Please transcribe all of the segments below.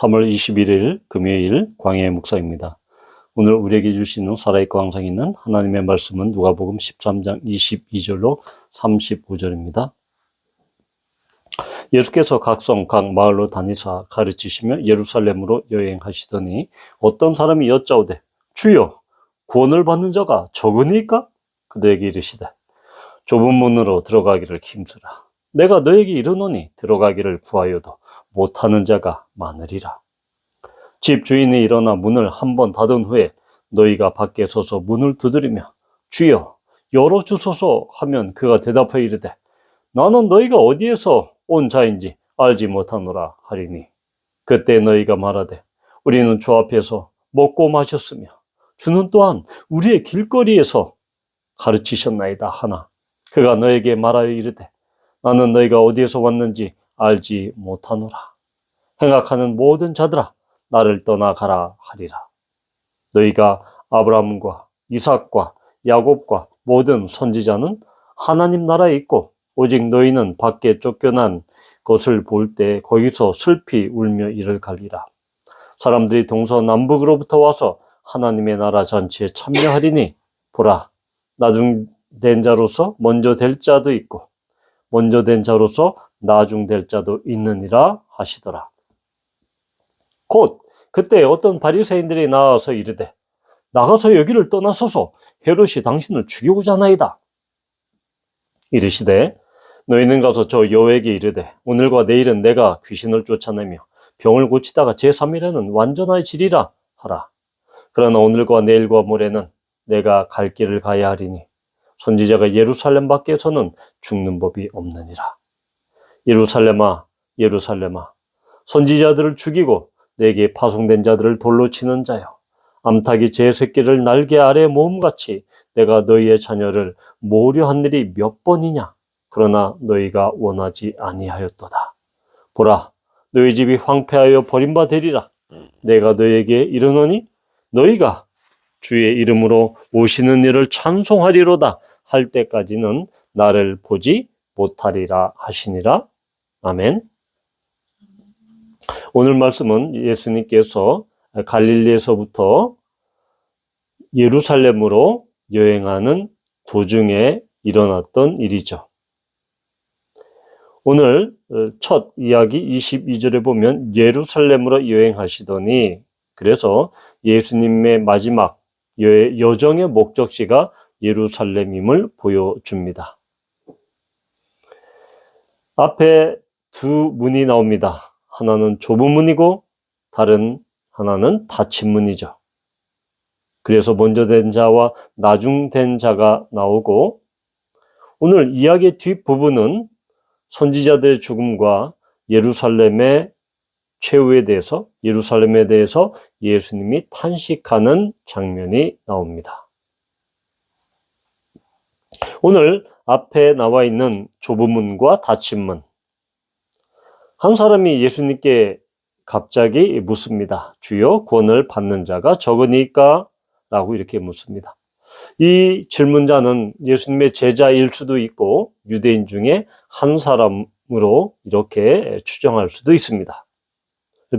3월 21일 금요일 광야의 묵상입니다. 오늘 우리에게 주시는 살아있고 항상 있는 하나님의 말씀은 누가복음 13장 22절로 35절입니다. 예수께서 각 성, 각 마을로 다니사 가르치시며 예루살렘으로 여행하시더니 어떤 사람이 여짜오되 주여 구원을 받는 자가 적으니까? 그들에게 이르시되 좁은 문으로 들어가기를 힘쓰라. 내가 너에게 이르노니 들어가기를 구하여도 못하는 자가 많으리라. 집 주인이 일어나 문을 한 번 닫은 후에 너희가 밖에 서서 문을 두드리며 주여 열어주소서 하면 그가 대답하여 이르되 나는 너희가 어디에서 온 자인지 알지 못하노라 하리니 그때 너희가 말하되 우리는 주 앞에서 먹고 마셨으며 주는 또한 우리의 길거리에서 가르치셨나이다 하나 그가 너에게 말하여 이르되 나는 너희가 어디에서 왔는지 알지 못하노라. 행악하는 모든 자들아 나를 떠나가라 하리라. 너희가 아브라함과 이삭과 야곱과 모든 선지자는 하나님 나라에 있고 오직 너희는 밖에 쫓겨난 것을 볼 때 거기서 슬피 울며 이를 갈리라. 사람들이 동서남북으로부터 와서 하나님의 나라 잔치에 참여하리니 보라 나중된 자로서 먼저 될 자도 있고 먼저 된 자로서 나중될 자도 있느니라 하시더라. 곧 그때 어떤 바리새인들이 나와서 이르되 나가서 여기를 떠나소서 헤롯이 당신을 죽이고자 하나이다. 이르시되 너희는 가서 저 여호에게 이르되 오늘과 내일은 내가 귀신을 쫓아내며 병을 고치다가 제3일에는 완전하여지리라 하라. 그러나 오늘과 내일과 모레는 내가 갈 길을 가야 하리니 선지자가 예루살렘 밖에서는 죽는 법이 없느니라. 예루살렘아 예루살렘아 선지자들을 죽이고 내게 파송된 자들을 돌로 치는 자여 암탉이 제 새끼를 날개 아래 모음같이 내가 너희의 자녀를 모려한 일이 몇 번이냐. 그러나 너희가 원하지 아니하였도다. 보라 너희 집이 황폐하여 버림바 되리라. 내가 너희에게 이르노니 너희가 주의 이름으로 오시는 일을 찬송하리로다 할 때까지는 나를 보지 못하리라 하시니라. 아멘. 오늘 말씀은 예수님께서 갈릴리에서부터 예루살렘으로 여행하는 도중에 일어났던 일이죠. 오늘 첫 이야기 22절에 보면 예루살렘으로 여행하시더니 그래서 예수님의 마지막 여정의 목적지가 예루살렘임을 보여줍니다. 앞에 두 문이 나옵니다. 하나는 좁은 문이고 다른 하나는 닫힌 문이죠. 그래서 먼저 된 자와 나중 된 자가 나오고 오늘 이야기의 뒷부분은 선지자들의 죽음과 예루살렘의 최후에 대해서 예루살렘에 대해서 예수님이 탄식하는 장면이 나옵니다. 오늘 앞에 나와 있는 좁은 문과 닫힌 문. 한 사람이 예수님께 갑자기 묻습니다. 주여 구원을 받는 자가 적으니까? 라고 이렇게 묻습니다. 이 질문자는 예수님의 제자일 수도 있고 유대인 중에 한 사람으로 이렇게 추정할 수도 있습니다.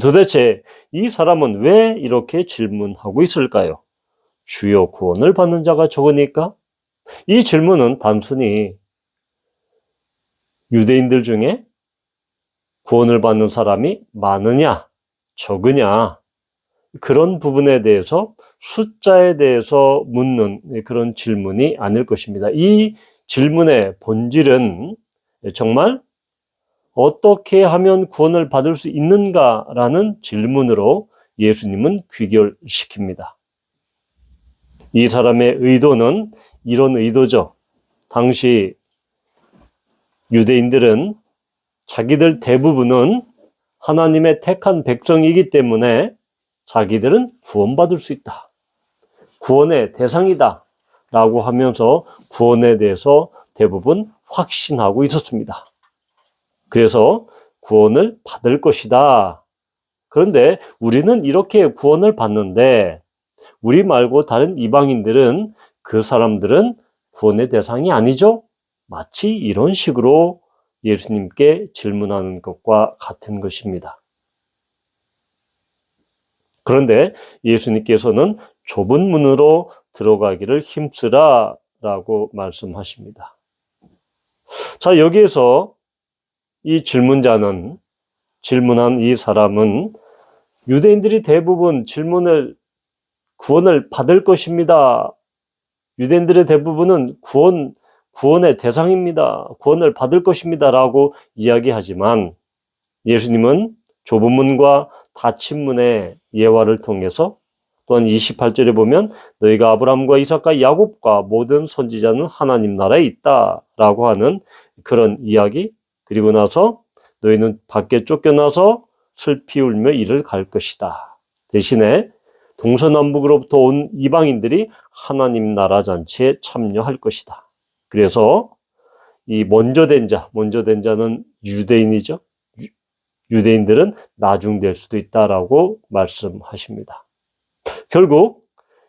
도대체 이 사람은 왜 이렇게 질문하고 있을까요? 주여 구원을 받는 자가 적으니까? 이 질문은 단순히 유대인들 중에 구원을 받는 사람이 많으냐, 적으냐, 그런 부분에 대해서 숫자에 대해서 묻는 그런 질문이 아닐 것입니다. 이 질문의 본질은 정말 어떻게 하면 구원을 받을 수 있는가라는 질문으로 예수님은 귀결시킵니다. 이 사람의 의도는 이런 의도죠. 당시 유대인들은 자기들 대부분은 하나님의 택한 백성이기 때문에 자기들은 구원받을 수 있다. 구원의 대상이다. 라고 하면서 구원에 대해서 대부분 확신하고 있었습니다. 그래서 구원을 받을 것이다. 그런데 우리는 이렇게 구원을 받는데 우리 말고 다른 이방인들은 그 사람들은 구원의 대상이 아니죠? 마치 이런 식으로 예수님께 질문하는 것과 같은 것입니다. 그런데 예수님께서는 좁은 문으로 들어가기를 힘쓰라 라고 말씀하십니다. 자, 여기에서 이 질문한 이 사람은 유대인들이 대부분 구원을 받을 것입니다. 유대인들의 대부분은 구원의 대상입니다. 구원을 받을 것입니다. 라고 이야기하지만 예수님은 좁은 문과 닫힌 문의 예화를 통해서 또한 28절에 보면 너희가 아브라함과 이삭과 야곱과 모든 선지자는 하나님 나라에 있다 라고 하는 그런 이야기, 그리고 나서 너희는 밖에 쫓겨나서 슬피 울며 이를 갈 것이다. 대신에 동서남북으로부터 온 이방인들이 하나님 나라 잔치에 참여할 것이다. 그래서 이 먼저 된 자는 유대인이죠. 유대인들은 나중될 수도 있다라고 말씀하십니다. 결국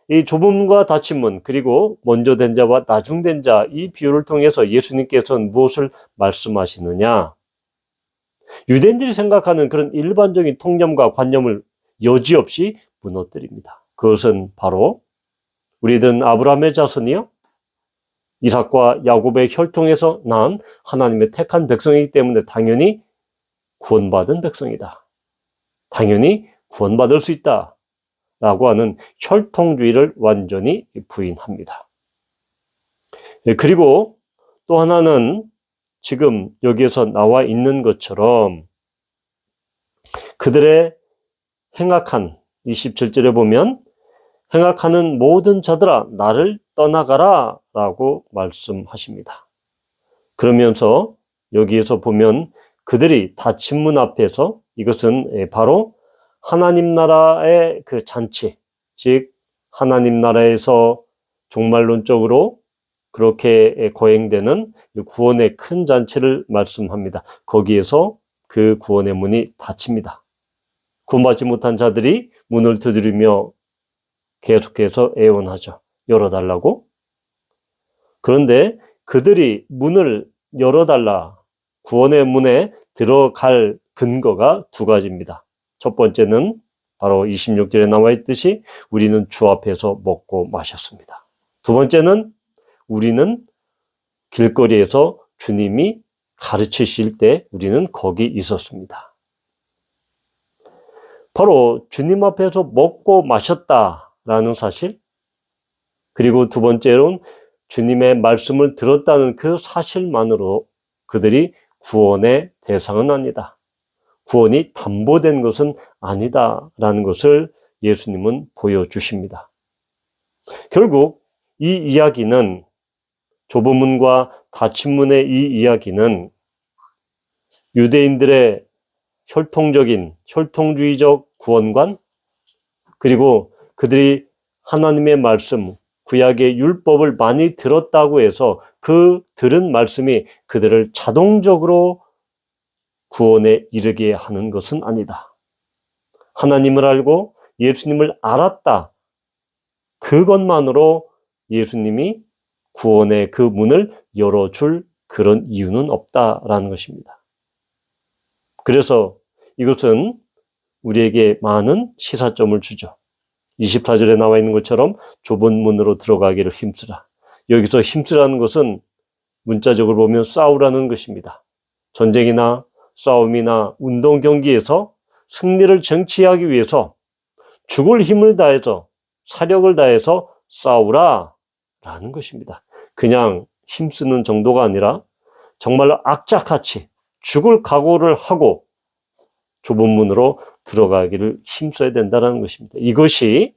이 좁은 문과 닫힌 문, 그리고 먼저 된 자와 나중된 자, 이 비유를 통해서 예수님께서는 무엇을 말씀하시느냐? 유대인들이 생각하는 그런 일반적인 통념과 관념을 여지없이 무너뜨립니다. 그것은 바로 우리들은 아브라함의 자손이요, 이삭과 야곱의 혈통에서 난 하나님의 택한 백성이기 때문에 당연히 구원받은 백성이다. 당연히 구원받을 수 있다. 라고 하는 혈통주의를 완전히 부인합니다. 그리고 또 하나는 지금 여기에서 나와 있는 것처럼 그들의 행악한 27절에 보면 행악하는 모든 자들아 나를 떠나가라 라고 말씀하십니다. 그러면서 여기에서 보면 그들이 닫힌 문 앞에서, 이것은 바로 하나님 나라의 그 잔치, 즉 하나님 나라에서 종말론적으로 그렇게 거행되는 구원의 큰 잔치를 말씀합니다. 거기에서 그 구원의 문이 닫힙니다. 구원받지 못한 자들이 문을 두드리며 계속해서 애원하죠. 열어달라고. 그런데 그들이 문을 열어달라, 구원의 문에 들어갈 근거가 두 가지입니다. 첫 번째는 바로 26절에 나와 있듯이 우리는 주 앞에서 먹고 마셨습니다. 두 번째는 우리는 길거리에서 주님이 가르치실 때 우리는 거기 있었습니다. 바로 주님 앞에서 먹고 마셨다라는 사실, 그리고 두 번째로는 주님의 말씀을 들었다는 그 사실만으로 그들이 구원의 대상은 아니다, 구원이 담보된 것은 아니다라는 것을 예수님은 보여주십니다. 결국 이 이야기는, 좁은 문과 닫힌 문의 이 이야기는 유대인들의 혈통주의적 구원관, 그리고 그들이 하나님의 말씀, 구약의 율법을 많이 들었다고 해서 그 들은 말씀이 그들을 자동적으로 구원에 이르게 하는 것은 아니다. 하나님을 알고 예수님을 알았다, 그것만으로 예수님이 구원의 그 문을 열어줄 그런 이유는 없다라는 것입니다. 그래서 이것은 우리에게 많은 시사점을 주죠. 24절에 나와 있는 것처럼 좁은 문으로 들어가기를 힘쓰라. 여기서 힘쓰라는 것은 문자적으로 보면 싸우라는 것입니다. 전쟁이나 싸움이나 운동 경기에서 승리를 쟁취하기 위해서 죽을 힘을 다해서, 사력을 다해서 싸우라 라는 것입니다. 그냥 힘쓰는 정도가 아니라 정말로 악착같이 죽을 각오를 하고 좁은 문으로 들어가기를 힘써야 된다는 것입니다. 이것이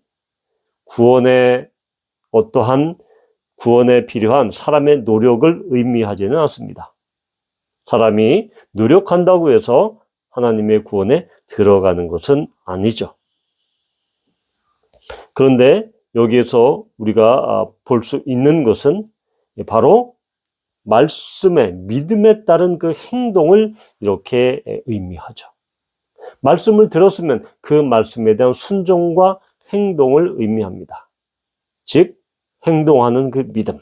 어떠한 구원에 필요한 사람의 노력을 의미하지는 않습니다. 사람이 노력한다고 해서 하나님의 구원에 들어가는 것은 아니죠. 그런데 여기에서 우리가 볼 수 있는 것은 바로 말씀의, 믿음에 따른 그 행동을 이렇게 의미하죠. 말씀을 들었으면 그 말씀에 대한 순종과 행동을 의미합니다. 즉 행동하는 그 믿음을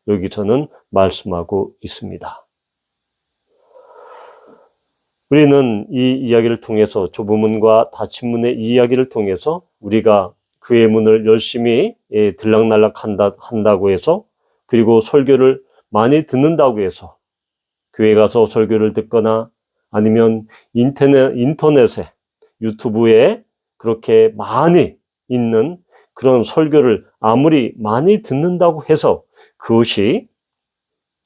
여기서는 말씀하고 있습니다. 우리는 이 이야기를 통해서, 좁은 문과 닫힌 문의 이 이야기를 통해서 우리가 교회 문을 열심히 들락날락 한다고 해서, 그리고 설교를 많이 듣는다고 해서 교회 가서 설교를 듣거나 아니면 인터넷에, 유튜브에 그렇게 많이 있는 그런 설교를 아무리 많이 듣는다고 해서 그것이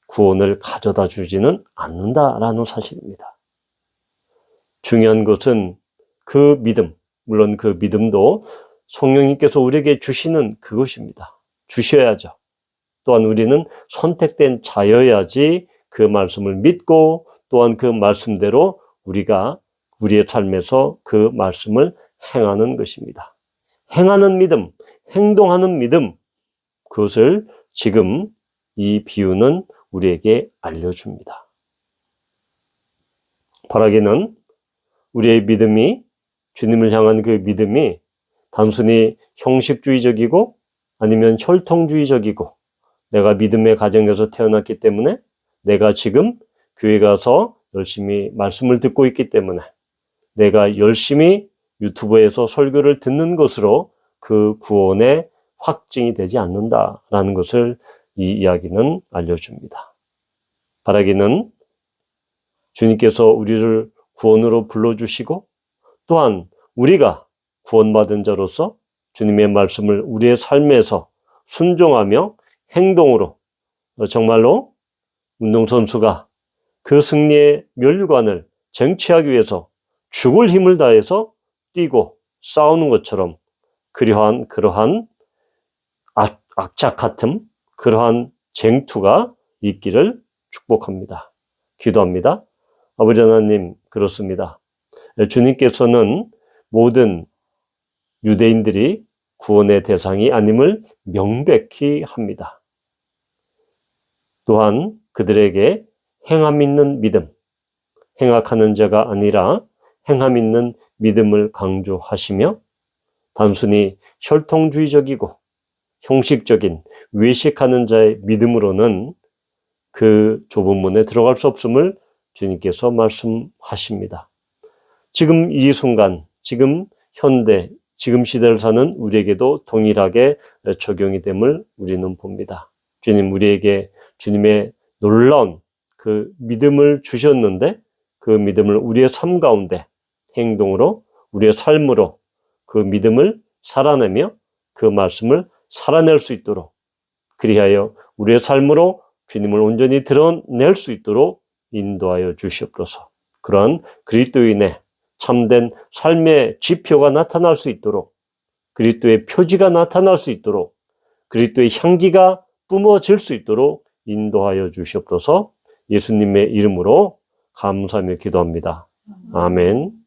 구원을 가져다 주지는 않는다라는 사실입니다. 중요한 것은 그 믿음, 물론 그 믿음도 성령님께서 우리에게 주시는 그것입니다. 주셔야죠. 또한 우리는 선택된 자여야지 그 말씀을 믿고, 또한 그 말씀대로 우리가 우리의 삶에서 그 말씀을 행하는 것입니다. 행하는 믿음, 행동하는 믿음, 그것을 지금 이 비유는 우리에게 알려줍니다. 바라기는 우리의 믿음이, 주님을 향한 그 믿음이 단순히 형식주의적이고 아니면 혈통주의적이고, 내가 믿음의 가정에서 태어났기 때문에, 내가 지금 교회 가서 열심히 말씀을 듣고 있기 때문에, 내가 열심히 유튜브에서 설교를 듣는 것으로 그 구원의 확증이 되지 않는다라는 것을 이 이야기는 알려줍니다. 바라기는 주님께서 우리를 구원으로 불러주시고, 또한 우리가 구원받은 자로서 주님의 말씀을 우리의 삶에서 순종하며 행동으로, 정말로 운동선수가 그 승리의 멸관을 쟁취하기 위해서 죽을 힘을 다해서 뛰고 싸우는 것처럼, 그러한 악착 같음, 그러한 쟁투가 있기를 축복합니다. 기도합니다. 아버지 하나님, 그렇습니다. 주님께서는 모든 유대인들이 구원의 대상이 아님을 명백히 합니다. 또한 그들에게 행함 있는 믿음, 행악하는 자가 아니라 행함 있는 믿음을 강조하시며, 단순히 혈통주의적이고 형식적인 외식하는 자의 믿음으로는 그 좁은 문에 들어갈 수 없음을 주님께서 말씀하십니다. 지금 이 순간, 지금 현대, 지금 시대를 사는 우리에게도 동일하게 적용이 됨을 우리는 봅니다. 주님, 우리에게 주님의 놀라운 그 믿음을 주셨는데, 그 믿음을 우리의 삶 가운데 행동으로, 우리의 삶으로 그 믿음을 살아내며 그 말씀을 살아낼 수 있도록, 그리하여 우리의 삶으로 주님을 온전히 드러낼 수 있도록 인도하여 주시옵소서. 그러한 그리스도인의 참된 삶의 지표가 나타날 수 있도록, 그리스도의 표지가 나타날 수 있도록, 그리스도의 향기가 뿜어질 수 있도록 인도하여 주시옵소서. 예수님의 이름으로 감사하며 기도합니다. 아멘.